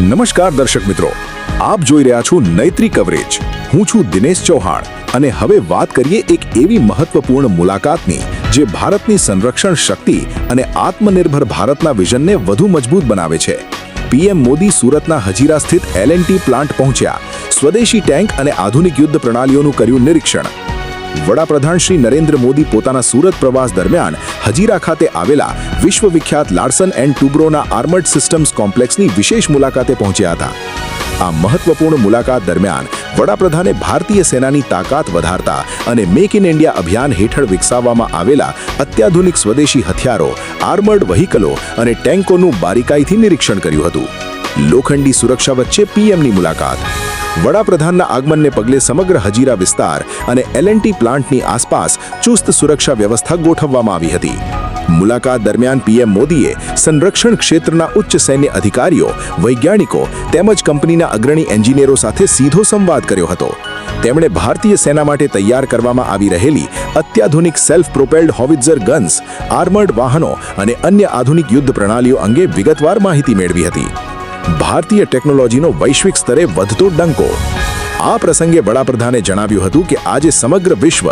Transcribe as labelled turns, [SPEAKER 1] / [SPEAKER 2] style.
[SPEAKER 1] નમસ્કાર દર્શક મિત્રો, આપ જોઈ રહ્યા છો નૈત્રી કવરેજ. હું છું દિનેશ ચૌહાણ અને હવે વાત કરીએ એક એવી મહત્વપૂર્ણ મુલાકાતની જે ભારતની સંરક્ષણ શક્તિ અને આત્મનિર્ભર ભારતના વિઝનને વધુ મજબૂત બનાવે છે. પીએમ મોદી સુરતના હજીરા સ્થિત L&T પ્લાન્ટ પહોંચ્યા, સ્વદેશી ટેન્ક અને આધુનિક યુદ્ધ પ્રણાલીઓનું કર્યું નિરીક્ષણ. વડાપ્રધાન શ્રી નરેન્દ્ર મોદી પોતાના સુરત પ્રવાસ દરમિયાન હજીરા ખાતે આવેલા વિશ્વવિખ્યાત લાર્સન એન્ડ ટુબ્રોના આર્મર્ડ સિસ્ટમ્સ કોમ્પ્લેક્સની વિશેષ મુલાકાતે પહોંચ્યા હતા. આ મહત્વપૂર્ણ મુલાકાત દરમિયાન વડાપ્રધાને ભારતીય સેનાની તાકાત વધારતા અને મેક ઇન ઇન્ડિયા અભિયાન હેઠળ વિકસાવવામાં આવેલા અત્યાધુનિક સ્વદેશી હથિયારો, આર્મર્ડ વ્હીકલો અને ટેન્કોનું બારીકાઈથી નિરીક્ષણ કર્યું હતું. લોખંડી સુરક્ષા વચ્ચે પીએમની મુલાકાત. વડાપ્રધાનના આગમનને પગલે સમગ્ર હજીરા વિસ્તાર અને L&T પ્લાન્ટની આસપાસ ચુસ્ત સુરક્ષા વ્યવસ્થા ગોઠવવામાં આવી હતી. મુલાકાત દરમિયાન પીએમ મોદીએ સંરક્ષણ ક્ષેત્રના ઉચ્ચ સૈન્ય અધિકારીઓ, વૈજ્ઞાનિકો તેમજ કંપનીના અગ્રણી એન્જિનિયરો સાથે સીધો સંવાદ કર્યો હતો. તેમણે ભારતીય સેના માટે તૈયાર કરવામાં આવી રહેલી અત્યાધુનિક સેલ્ફ પ્રોપેલ્ડ હોવિત્ઝર ગન્સ, આર્મર્ડ વાહનો અને અન્ય આધુનિક યુદ્ધ પ્રણાલીઓ અંગે વિગતવાર માહિતી મેળવી હતી. ભારતીય ટેકનોલોજીનો વૈશ્વિક સ્તરે વધતો ડંકો. આ પ્રસંગે વડાપ્રધાને જણાવ્યું હતું કે આજે સમગ્ર વિશ્વ